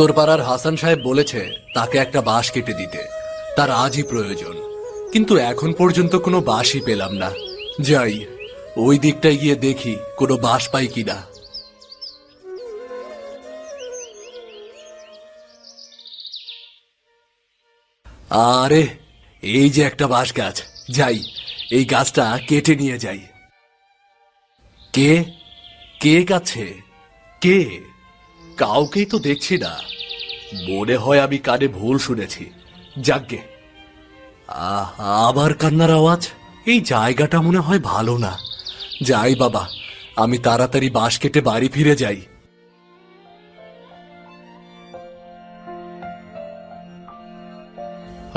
উত্তরপাড়ার হাসান সাহেব বলেছে তাকে একটা বাঁশ কেটে দিতে, তার আজই প্রয়োজন। কিন্তু এখন পর্যন্ত কোনো বাঁশই পেলাম না। যাই, ওই দিকটায় গিয়ে দেখি কোনো বাঁশ পাই কিনা। আরে, এই যে একটা বাঁশ গাছ, যাই এই গাছটা কেটে নিয়ে যাই। কে কে কাছে? কে? কাউকেই তো দেখছি না। মনে হয় আমি কানে ভুল শুনেছি। যাগ্গে, আবার কান্নার আওয়াজ। এই জায়গাটা মনে হয় ভালো না। যাই বাবা, আমি তাড়াতাড়ি বাঁশ কেটে বাড়ি ফিরে যাই।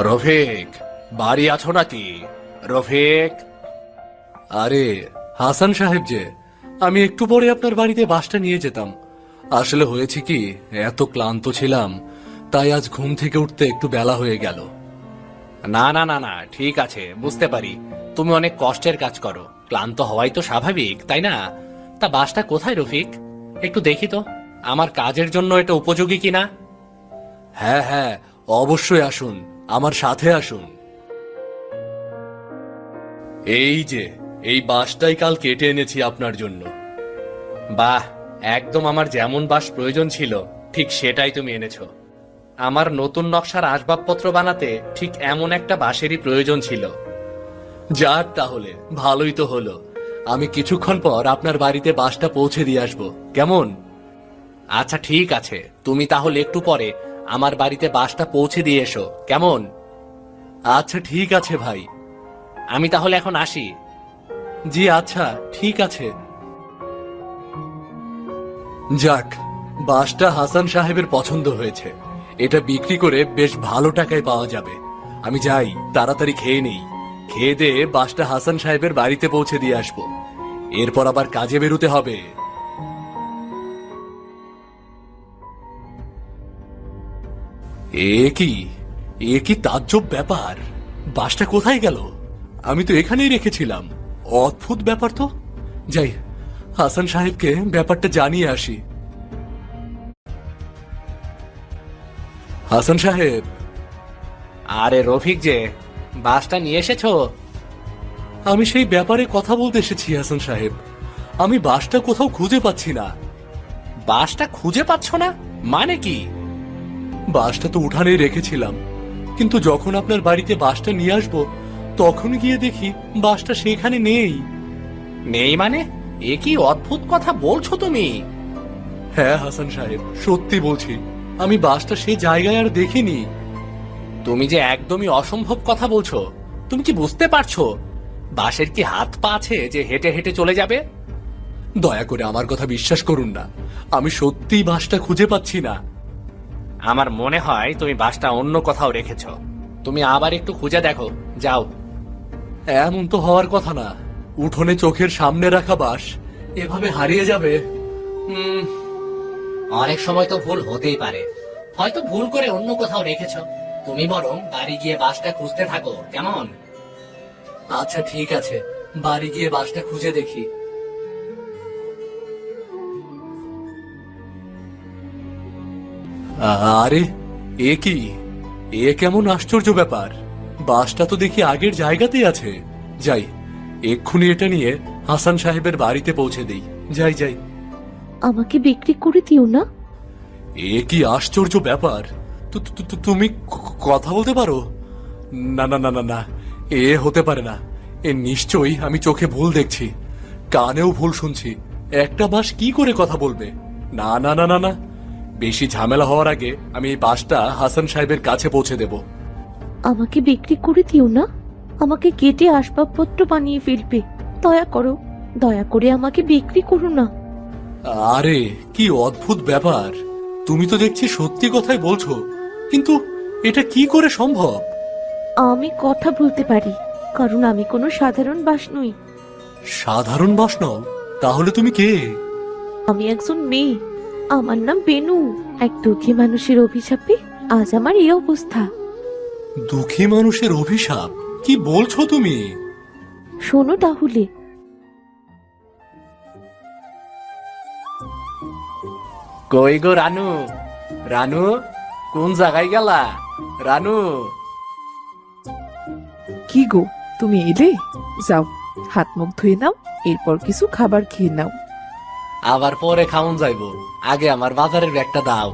রফিক, বাড়ি আছো নাকি? রফিক। আরে হাসান সাহেব যে, আমি একটু পরে আপনার বাড়িতে বাসটা নিয়ে যেতাম। আসলে হয়েছে কি, এত ক্লান্ত ছিলাম, তাই আজ ঘুম থেকে উঠতে একটু বেলা হয়ে গেল। না না না না, ঠিক আছে, বুঝতে পারি তুমি অনেক কষ্টের কাজ করো, ক্লান্ত হওয়াই তো স্বাভাবিক, তাই না? তা বাসটা কোথায় রফিক? একটু দেখি তো, আমার কাজের জন্য এটা উপযোগী কিনা। হ্যাঁ হ্যাঁ, অবশ্যই আসুন, আমার সাথে আসুন। এই যে, এই বাঁশটাই কাল কেটে এনেছি আপনার জন্য। বাহ, একদম আমার যেমন বাস প্রয়োজন ছিল ঠিক সেটাই তুমি এনেছো। আমার নতুন নকশার আসবাবপত্র বানাতে ঠিক এমন একটা বাঁশেরই প্রয়োজন ছিল। যাক, তাহলে ভালোই তো হলো। আমি কিছুক্ষণ পর আপনার বাড়িতে বাসটা পৌঁছে দিয়ে আসবো, কেমন? আচ্ছা ঠিক আছে, তুমি তাহলে একটু পরে আমার বাড়িতে বাসটা পৌঁছে দিয়ে এসো, কেমন? আচ্ছা ঠিক আছে ভাই। আমি তাহলে এখন আসি। জি আচ্ছা, ঠিক আছে। যাক, বাসটা হাসান সাহেবের পছন্দ হয়েছে। এটা বিক্রি করে বেশ ভালো টাকায় পাওয়া যাবে। আমি যাই, তাড়াতাড়ি খেয়ে নেই। খেয়ে দিয়ে বাসটা হাসান সাহেবের বাড়িতে পৌঁছে দিয়ে আসবো। এরপর আবার কাজে বেরোতে হবে। এ কি, এ কি তাজ্জব ব্যাপার! বাসটা কোথায় গেল? আমি তো এখানেই রেখেছিলাম। অদ্ভুত ব্যাপার তো। যাই, হাসান সাহেবকে ব্যাপারটা জানিয়ে আসি। হাসান সাহেব। আরে রফিক যে, বাসটা নিয়ে এসেছো? আমি সেই ব্যাপারে কথা বলতে এসেছি হাসান সাহেব। আমি বাসটা কোথাও খুঁজে পাচ্ছি না। বাসটা খুঁজে পাচ্ছ না মানে কি? বাসটা তো উঠানেই রেখেছিলাম, কিন্তু যখন আপনার বাড়িতে বাসটা নিয়ে আসবো, তখন গিয়ে দেখি বাসটা সেখানে নেই। নেই মানে? এ কি অদ্ভুত কথা বলছো তুমি! হ্যাঁ হাসান সাহেব, সত্যি বলছি, আমি বাসটা সেই জায়গায় আর দেখিনি। তুমি যে একদমই অসম্ভব কথা বলছো। তুমি কি বুঝতে পারছো বাসের কি হাত পা আছে যে হেঁটে হেঁটে চলে যাবে? দয়া করে আমার কথা বিশ্বাস করুন না, আমি সত্যিই বাসটা খুঁজে পাচ্ছি না। আমার মনে হয় তুমি বাসটা অন্য কোথাও রেখেছো। তুমি আবার একটু খুঁজে দেখো, যাও। এমন তো হওয়ার কথা না। উঠোনে চোখের সামনে রাখা বাস এভাবে হারিয়ে যাবে? অনেক সময় তো ভুল হতেই পারে, হয়তো ভুল করে অন্য কোথাও রেখেছো। তুমি বরং বাড়ি গিয়ে বাসটা খুঁজতে থাকো, কেমন? আচ্ছা ঠিক আছে, বাড়ি গিয়ে বাসটা খুঁজে দেখি। আরে, এ কি, এ কেমন আশ্চর্য ব্যাপার! বাসটা তো দেখি আগের জায়গাতেই আছে। যাই, এক্ষুনি এটা নিয়ে হাসান সাহেবের বাড়িতে পৌঁছে দেই। যাই যাই। আমাকে বিক্রি করে দিও না। এ কি আশ্চর্য ব্যাপার! তুমি কথা বলতে পারো? না না না না না, এ হতে পারে না। এ নিশ্চয়ই আমি চোখে ভুল দেখছি, কানেও ভুল শুনছি। একটা বাস কি করে কথা বলবে? না না না না না, বেশি ঝামেলা হওয়ার আগে আমি এই বাসটা হাসান সাহেবের কাছে পৌঁছে দেব। আমাকে বিক্রি করে দিও না। আমাকে কেটে আসবাবপত্র বানিয়ে ফেলবে। দয়া করো, দয়া করে আমাকে বিক্রি করো না। আরে কি অদ্ভুত ব্যাপার! তুমি তো দেখছি সত্যি কথাই বলছো, কিন্তু এটা কি করে সম্ভব? আমি কথা বলতে পারি, কারণ আমি কোনো সাধারণ বাস নই। সাধারণ বাস নও? তাহলে তুমি কে? আমি একজন মেয়ে। আমার নাম বেনু। এক দুঃখী মানুষের অভিশাপে আজ আমার এই অবস্থা। দুঃখী মানুষের অভিশাপ? কি বলছো তুমি? শোনো তাহলে। কই গো রানু, রানু, কোন জায়গায় গেলা? রানু। কি গো, তুমি এলে? যাও, হাত মুখ ধুয়ে নাও, এরপর কিছু খাবার খেয়ে নাও। আবার পরে খাওন যাইবো, আগে আমার বাজারের ব্যাগটা দাও।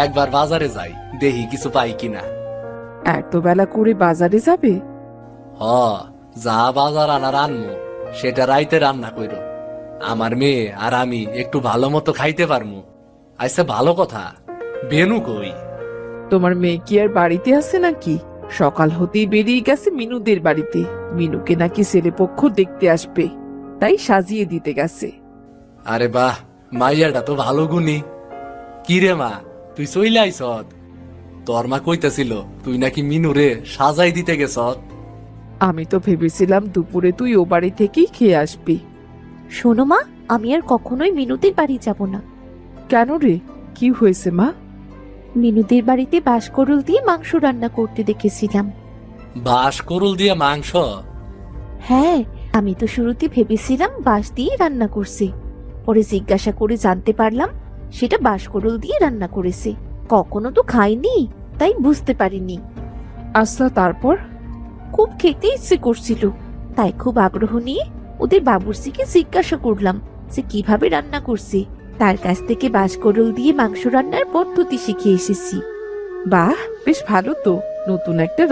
একবার বাজারে যাই, দেখি কিছু পাই কিনা। এত বেলা করে বাজারে যাবে? হ, যা বাজার আনার আনমু সেটা রাইতে রান্না কইরো। আমার মেয়ে আর আমি একটু ভালো মতো খাইতে পারমু। আচ্ছা, ভালো কথা, বেনু কই? তোমার মেয়ে কি আর বাড়িতে আছে নাকি? সকাল হতেই বেরিয়ে গেছে মিনুদের বাড়িতে। মিনুকে নাকি ছেলেপক্ষ দেখতে আসবে, তাই সাজিয়ে দিতে গেছে। আরে বাহ, মাইয়াটা তো ভালো গুণী। কি রে মা, তুই চইলে আইছত? তোর মা কইতাছিল তুই নাকি মিনুরে সাজাই দিতে গেছত। আমি তো ভেবেছিলাম দুপুরে তুই ও বাড়ি থেকেই খেয়ে আসবি। শোনো মা, আমি আর কখনোই মিনুদের বাড়ি যাব না। কেন রে, কি হয়েছে মা? মিনুদের বাড়িতে বাঁশকরুল দিয়ে মাংস রান্না করতে দেখেছিলাম। বাস করুল দিয়ে মাংস? হ্যাঁ, আমি তো শুরুতে ভেবেছিলাম বাঁশ দিয়ে রান্না করছে, পরে জিজ্ঞাসা করে জানতে পারলাম সেটা বাঁশকরুল দিয়ে রান্না করেছে। কখনো তো খাইনি, তাই বুঝতে পারিনি। আচ্ছা, তারপর? খুব খেতে ইচ্ছে করছিল, তাই খুব আগ্রহ নিয়ে ওদের বাবুর্চিকে জিজ্ঞাসা করলাম যে কিভাবে রান্না করছে। তার কাছ থেকে বাঁশকরুল দিয়ে মাংস রান্নার পদ্ধতি শিখে এসেছি। বাহ, বেশ ভালো তো, নতুন একটা